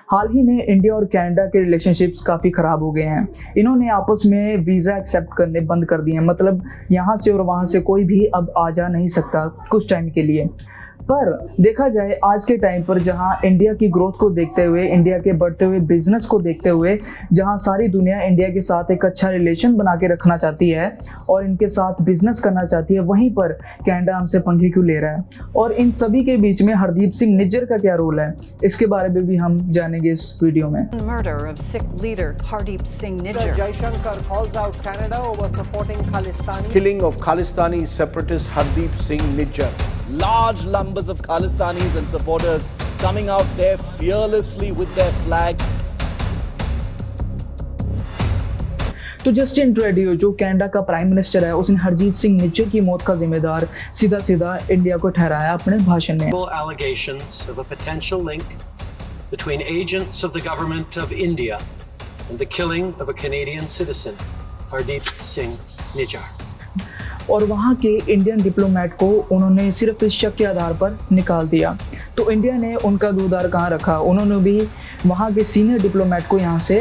हाल ही में इंडिया और कनाडा के रिलेशनशिप्स काफ़ी ख़राब हो गए हैं। इन्होंने आपस में वीज़ा एक्सेप्ट करने बंद कर दिए हैं, मतलब यहाँ से और वहाँ से कोई भी अब आ जा नहीं सकता कुछ टाइम के लिए। पर देखा जाए आज के टाइम पर, जहाँ इंडिया की ग्रोथ को देखते हुए, इंडिया के बढ़ते हुए बिजनेस को देखते हुए, जहाँ सारी दुनिया इंडिया के साथ एक अच्छा रिलेशन बना के रखना चाहती है और इनके साथ बिजनेस करना चाहती है, वहीं पर कनाडा हमसे पंगे क्यों ले रहा है? और इन सभी के बीच में हरदीप सिंह निज्जर का क्या रोल है, इसके बारे में भी हम जानेंगे इस वीडियो में। Murder of Sikh leader Hardeep Singh Nijjar. Jaishankar calls out Canada over supporting Khalistani. Killing of Khalistani separatist Hardeep Singh Nijjar. Large numbers of Khalistanis and supporters coming out there fearlessly with their flag. तो Justin ट्रूडेो जो Canada का prime minister है, उसने हरदीप सिंह निज्जर की मौत का जिम्मेदार सीधा सीधा इंडिया को ठहराया अपने भाषण में। Allegations of a potential link between agents of the government of India and the killing of a Canadian citizen, Hardeep Singh Nijjar. और वहाँ के इंडियन डिप्लोमेट को उन्होंने सिर्फ इस शक के आधार पर निकाल दिया। तो इंडिया ने उनका दूरदार कहाँ रखा, उन्होंने भी वहाँ के सीनियर डिप्लोमेट को यहाँ से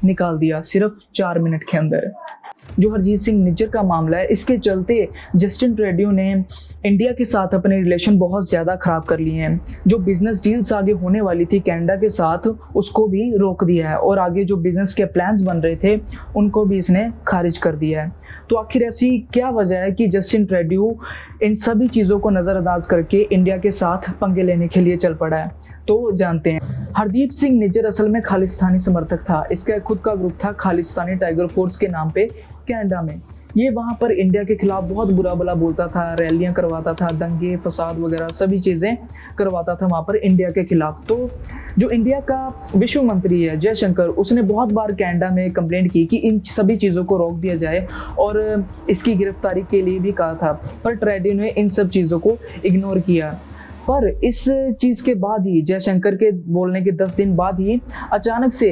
निकाल दिया सिर्फ 4 मिनट के अंदर। जो हरदीप सिंह निज्जर का मामला है, इसके चलते जस्टिन ट्रूडेो ने इंडिया के साथ अपने रिलेशन बहुत ज़्यादा ख़राब कर लिए हैं। जो बिज़नेस डील्स आगे होने वाली थी कनाडा के साथ, उसको भी रोक दिया है और आगे जो बिज़नेस के प्लान्स बन रहे थे उनको भी इसने खारिज कर दिया है। तो आखिर ऐसी क्या वजह है कि जस्टिन ट्रूडेो इन सभी चीज़ों को नज़रअंदाज करके इंडिया के साथ पंगे लेने के लिए चल पड़ा है? तो जानते हैं। हरदीप सिंह निज्जर असल में खालिस्तानी समर्थक था। इसका खुद का ग्रुप था खालिस्तानी टाइगर फोर्स के नाम पे कनाडा में। ये वहाँ पर इंडिया के खिलाफ बहुत बुरा भला बोलता था, रैलियाँ करवाता था, दंगे फसाद वगैरह सभी चीज़ें करवाता था वहाँ पर इंडिया के खिलाफ। तो जो इंडिया का विश्व मंत्री है जयशंकर, उसने बहुत बार कनाडा में कंप्लेंट की कि इन सभी चीज़ों को रोक दिया जाए और इसकी गिरफ्तारी के लिए भी कहा था, पर ट्रूडेो ने इन सब चीज़ों को इग्नोर किया। पर इस चीज़ के बाद ही, जयशंकर के बोलने के 10 दिन बाद ही, अचानक से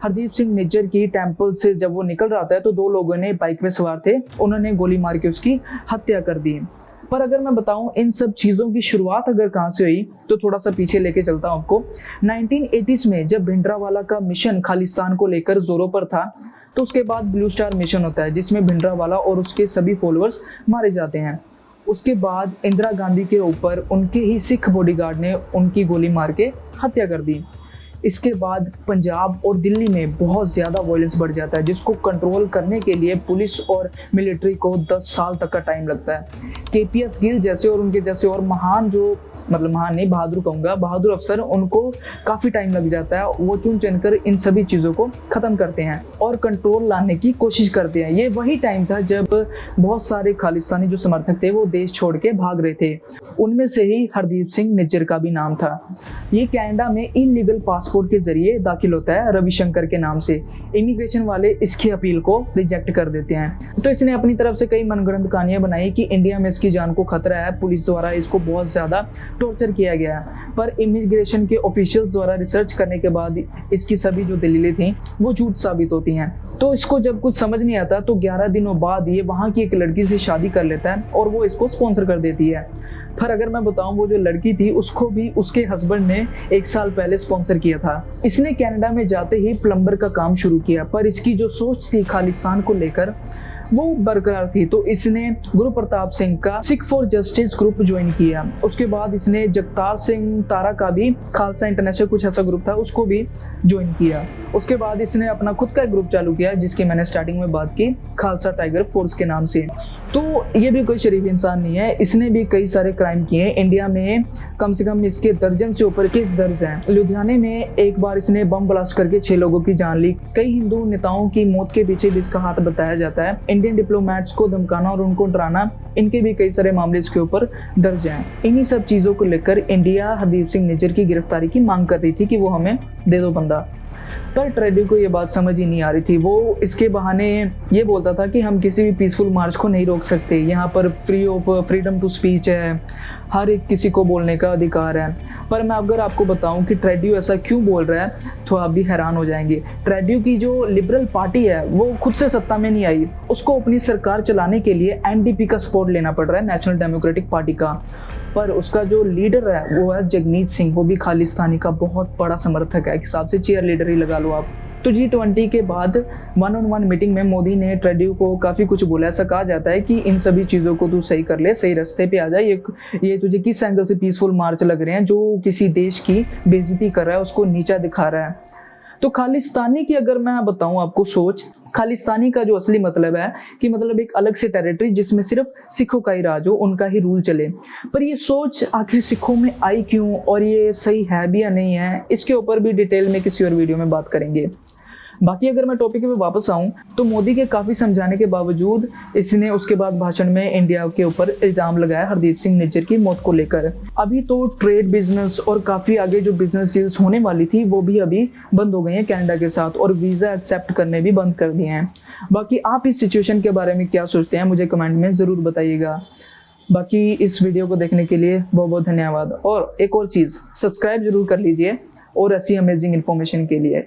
हरदीप सिंह निज्जर की टेंपल से जब वो निकल रहा था तो 2 लोगों ने बाइक में सवार थे, उन्होंने गोली मार के उसकी हत्या कर दी। पर अगर मैं बताऊं इन सब चीज़ों की शुरुआत अगर कहाँ से हुई, तो थोड़ा सा पीछे लेके चलता हूं आपको। 1980s में जब भिंडरावाला का मिशन खालिस्तान को लेकर जोरों पर था, तो उसके बाद ब्लू स्टार मिशन होता है जिसमें भिंडरावाला और उसके सभी फॉलोअर्स मारे जाते हैं। उसके बाद इंदिरा गांधी के ऊपर उनके ही सिख बॉडीगार्ड ने उनकी गोली मार के हत्या कर दी। इसके बाद पंजाब और दिल्ली में बहुत ज़्यादा वायलेंस बढ़ जाता है, जिसको कंट्रोल करने के लिए पुलिस और मिलिट्री को 10 साल तक का टाइम लगता है। केपीएस गिल जैसे और उनके जैसे और महान, जो मतलब महान नहीं, बहादुर कहूँगा, बहादुर अफसर, उनको काफ़ी टाइम लग जाता है। वो चुन चुन कर इन सभी चीज़ों को ख़त्म करते हैं और कंट्रोल लाने की कोशिश करते हैं। ये वही टाइम था जब बहुत सारे खालिस्तानी जो समर्थक थे वो देश छोड़ के भाग रहे थे। उनमें से ही हरदीप सिंह निज्जर का भी नाम था। ये कनाडा में इलीगल पासपोर्ट के जरिए दाखिल होता है रविशंकर के नाम से। इमिग्रेशन वाले इसकी अपील को रिजेक्ट कर देते हैं। तो इसने अपनी तरफ से कई मनगढ़ंत कहानियां बनाई कि इंडिया में इसकी जान को खतरा है, पुलिस द्वारा इसको बहुत ज़्यादा टॉर्चर किया गया है। पर इमिग्रेशन के ऑफिशियल्स द्वारा रिसर्च करने के बाद इसकी सभी जो दलीलें थी वो झूठ साबित होती हैं। तो इसको जब कुछ समझ नहीं आता तो 11 दिनों बाद ये वहाँ की एक लड़की से शादी कर लेता है और वो इसको स्पॉन्सर कर देती है। पर अगर मैं बताऊं, वो जो लड़की थी उसको भी उसके हस्बैंड ने 1 साल पहले स्पॉन्सर किया था। इसने कनाडा में जाते ही प्लम्बर का काम शुरू किया, पर इसकी जो सोच थी खालिस्तान को लेकर वो बरकरार थी। तो इसने गुरु प्रताप सिंह का Sikh for justice group join किया। उसके बाद इसने जगतार सिंह तारा का भी खालसा इंटरनेशनल कुछ ऐसा ग्रुप था, उसको भी ज्वाइन किया। उसके बाद इसने अपना खुद का ग्रुप चालू किया जिसकी मैंने स्टार्टिंग में बात की, खालसा टाइगर फोर्स के नाम से। तो ये भी कोई शरीफ इंसान नहीं है, इसने भी कई सारे क्राइम किए। इंडिया में कम से कम इसके दर्जन से ऊपर केस दर्ज हैं। लुधियाने में एक बार इसने बम ब्लास्ट करके 6 लोगों की जान ली। कई हिंदू नेताओं की मौत के पीछे भी इसका हाथ बताया जाता है। इंडियन डिप्लोमेट्स को धमकाना और उनको डराना, इनके भी कई सारे मामले इसके ऊपर दर्ज हैं। इन्हीं सब चीज़ों को लेकर इंडिया हरदीप सिंह निज्जर की गिरफ्तारी की मांग कर रही थी कि वो हमें दे दो बंदा। पर ट्रूडेो को ये बात समझ ही नहीं आ रही थी। वो इसके बहाने ये बोलता था कि हम किसी भी पीसफुल मार्च को नहीं रोक सकते, यहाँ पर फ्रीडम टू स्पीच है, हर एक किसी को बोलने का अधिकार है। पर मैं अगर आपको बताऊं कि ट्रूडेो ऐसा क्यों बोल रहा है तो आप भी हैरान हो जाएंगे। ट्रूडेो की जो लिबरल पार्टी है वो खुद से सत्ता में नहीं आई, उसको अपनी सरकार चलाने के लिए एनडीपी का सपोर्ट लेना पड़ रहा है, नेशनल डेमोक्रेटिक पार्टी का। पर उसका जो लीडर है वो है जगमीत सिंह, वो भी खालिस्तानी का बहुत बड़ा समर्थक है, एक हिसाब से चीयर लीडर ही लगा लो आप। तो G20 के बाद 1-on-1 मीटिंग में मोदी ने ट्रेडियो को काफ़ी कुछ बोला। ऐसा कहा जाता है कि इन सभी चीज़ों को तू सही कर ले, सही रास्ते पे आ जाए, ये तुझे किस एंगल से पीसफुल मार्च लग रहे हैं जो किसी देश की बेइज्जती कर रहा है, उसको नीचा दिखा रहा है। तो खालिस्तानी की अगर मैं बताऊं आपको सोच, खालिस्तानी का जो असली मतलब है कि मतलब एक अलग से टेरिटरी जिसमें सिर्फ सिखों का ही राज हो, उनका ही रूल चले। पर ये सोच आखिर सिखों में आई क्यों और ये सही है भी या नहीं है, इसके ऊपर भी डिटेल में किसी और वीडियो में बात करेंगे। बाकी अगर मैं टॉपिक पे वापस आऊं तो मोदी के काफ़ी समझाने के बावजूद इसने उसके बाद भाषण में इंडिया के ऊपर इल्ज़ाम लगाया हरदीप सिंह निज्जर की मौत को लेकर। अभी तो ट्रेड बिजनेस और काफ़ी आगे जो बिजनेस डील्स होने वाली थी वो भी अभी बंद हो गई हैं कनाडा के साथ, और वीज़ा एक्सेप्ट करने भी बंद कर दिए हैं। बाकी आप इस सिचुएशन के बारे में क्या सोचते हैं मुझे कमेंट में ज़रूर बताइएगा। बाकी इस वीडियो को देखने के लिए बहुत बहुत धन्यवाद। और एक और चीज़, सब्सक्राइब जरूर कर लीजिए और ऐसी अमेजिंग इन्फॉर्मेशन के लिए।